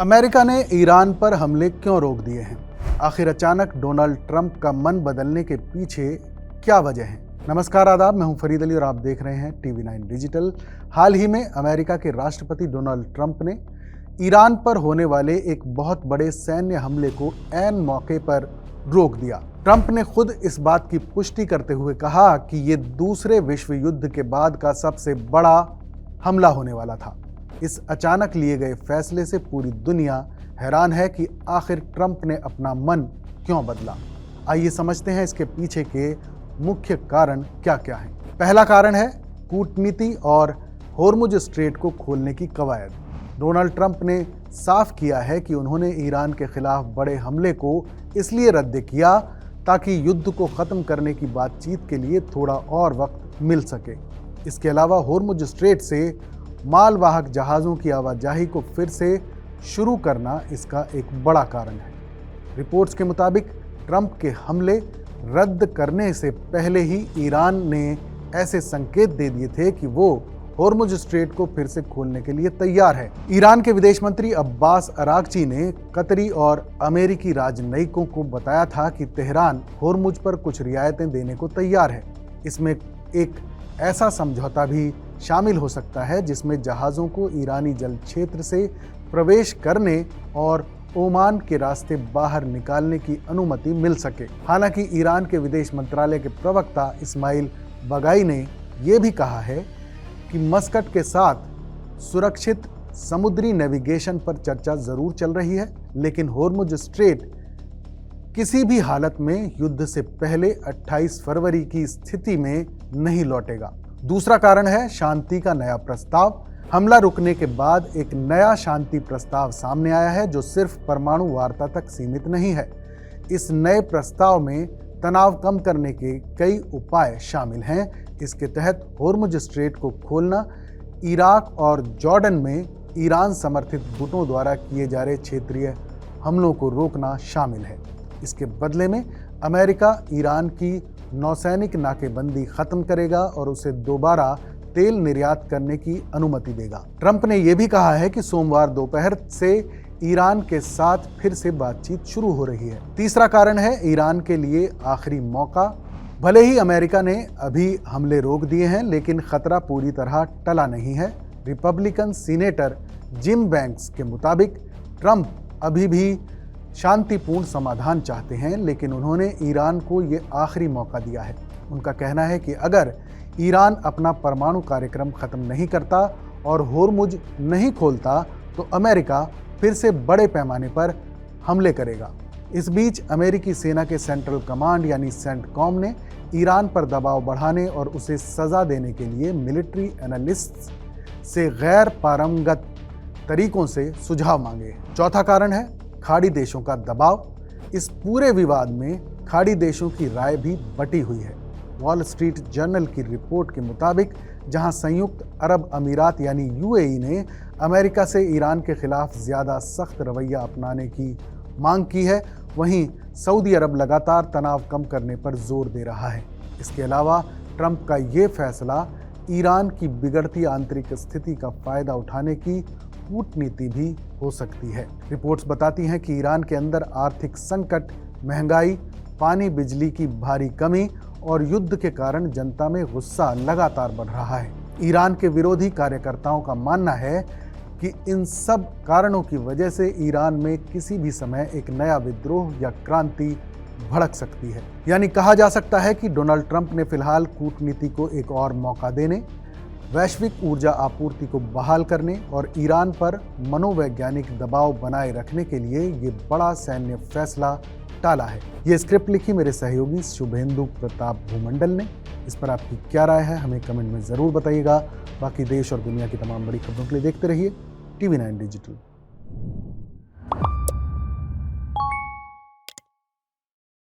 America ने Iran पर हमले क्यों रोक दिए हैं? आखिर अचानक डोनाल्ड ट्रंप का मन बदलने के पीछे क्या वजह है? नमस्कार, आदाब। मैं हूं फरीद अली और आप देख रहे हैं TV9 डिजिटल। हाल ही में अमेरिका के राष्ट्रपति डोनाल्ड ट्रंप ने ईरान पर होने वाले एक बहुत बड़े सैन्य हमले को ऐन मौके पर रोक दिया। ट्रंप ने खुद इस बात की पुष्टि करते हुए कहा कि ये दूसरे विश्व युद्ध के बाद का सबसे बड़ा हमला होने वाला था। इस अचानक लिए गए फैसले से पूरी दुनिया हैरान है कि आखिर ट्रंप ने अपना मन क्यों बदला। आइए समझते हैं इसके पीछे के मुख्य कारण क्या क्या हैं। पहला कारण है कूटनीति और होर्मुज स्ट्रेट को खोलने की कवायद। डोनाल्ड ट्रंप ने साफ किया है कि उन्होंने ईरान के खिलाफ बड़े हमले को इसलिए रद्द किया ताकि युद्ध को ख़त्म करने की बातचीत के लिए थोड़ा और वक्त मिल सके। इसके अलावा होर्मुज स्ट्रेट से मालवाहक जहाज़ों की आवाजाही को फिर से शुरू करना इसका एक बड़ा कारण है। रिपोर्ट्स के मुताबिक ट्रंप के हमले रद्द करने से पहले ही ईरान ने ऐसे संकेत दे दिए थे कि वो होर्मुज स्ट्रेट को फिर से खोलने के लिए तैयार है। ईरान के विदेश मंत्री अब्बास अरागची ने कतरी और अमेरिकी राजनयिकों को बताया था कि तेहरान होर्मुज पर कुछ रियायतें देने को तैयार है। इसमें एक ऐसा समझौता भी शामिल हो सकता है जिसमें जहाज़ों को ईरानी जल क्षेत्र से प्रवेश करने और ओमान के रास्ते बाहर निकालने की अनुमति मिल सके। हालांकि ईरान के विदेश मंत्रालय के प्रवक्ता इस्माइल बगाई ने यह भी कहा है कि मस्कट के साथ सुरक्षित समुद्री नेविगेशन पर चर्चा जरूर चल रही है, लेकिन होर्मुज स्ट्रेट किसी भी हालत में युद्ध से पहले 28 फरवरी की स्थिति में नहीं लौटेगा। दूसरा कारण है शांति का नया प्रस्ताव। हमला रुकने के बाद एक नया शांति प्रस्ताव सामने आया है जो सिर्फ परमाणु वार्ता तक सीमित नहीं है। इस नए प्रस्ताव में तनाव कम करने के कई उपाय शामिल हैं। इसके तहत होर्मुज स्ट्रेट को खोलना, इराक और जॉर्डन में ईरान समर्थित गुटों द्वारा किए जा रहे क्षेत्रीय हमलों को रोकना शामिल है। इसके बदले में अमेरिका ईरान की नौसैनिक नाकेबंदी खत्म करेगा और उसे दोबारा तेल निर्यात करने की अनुमति देगा। ट्रंप ने यह भी कहा है कि सोमवार दोपहर से ईरान के साथ फिर से बातचीत शुरू हो रही है। तीसरा कारण है ईरान के लिए आखिरी मौका। भले ही अमेरिका ने अभी हमले रोक दिए हैं, लेकिन खतरा पूरी तरह टला नहीं है। रिपब्लिकन सीनेटर जिम बैंक्स के मुताबिक ट्रंप अभी भी शांतिपूर्ण समाधान चाहते हैं, लेकिन उन्होंने ईरान को ये आखिरी मौका दिया है। उनका कहना है कि अगर ईरान अपना परमाणु कार्यक्रम खत्म नहीं करता और होर्मुज नहीं खोलता तो अमेरिका फिर से बड़े पैमाने पर हमले करेगा। इस बीच अमेरिकी सेना के सेंट्रल कमांड यानी सेंटकॉम ने ईरान पर दबाव बढ़ाने और उसे सजा देने के लिए मिलिट्री एनालिस्ट्स से गैर पारंगत तरीकों से सुझाव मांगे। चौथा कारण है खाड़ी देशों का दबाव। इस पूरे विवाद में खाड़ी देशों की राय भी बटी हुई है। वॉल स्ट्रीट जर्नल की रिपोर्ट के मुताबिक जहां संयुक्त अरब अमीरात यानी UAE ने अमेरिका से ईरान के खिलाफ ज़्यादा सख्त रवैया अपनाने की मांग की है, वहीं सऊदी अरब लगातार तनाव कम करने पर जोर दे रहा है। इसके अलावा ट्रंप का ये फैसला ईरान की बिगड़ती आंतरिक स्थिति का फायदा उठाने की कूटनीति भी हो सकती है। रिपोर्ट्स बताती हैं कि ईरान के अंदर आर्थिक संकट, महंगाई, पानी बिजली की भारी कमी और युद्ध के कारण जनता में गुस्सा लगातार बढ़ रहा है। ईरान के विरोधी कार्यकर्ताओं का मानना है कि इन सब कारणों की वजह से ईरान में किसी भी समय एक नया विद्रोह या क्रांति भड़क सकती है। यानी कहा जा सकता है कि डोनाल्ड ट्रंप ने फिलहाल कूटनीति को एक और मौका देने, वैश्विक ऊर्जा आपूर्ति को बहाल करने और ईरान पर मनोवैज्ञानिक दबाव बनाए रखने के लिए ये बड़ा सैन्य फैसला टाला है। ये स्क्रिप्ट लिखी मेरे सहयोगी शुभेंदु प्रताप भूमंडल ने। इस पर आपकी क्या राय है हमें कमेंट में ज़रूर बताइएगा। बाकी देश और दुनिया की तमाम बड़ी खबरों के लिए देखते रहिए TV9 डिजिटल।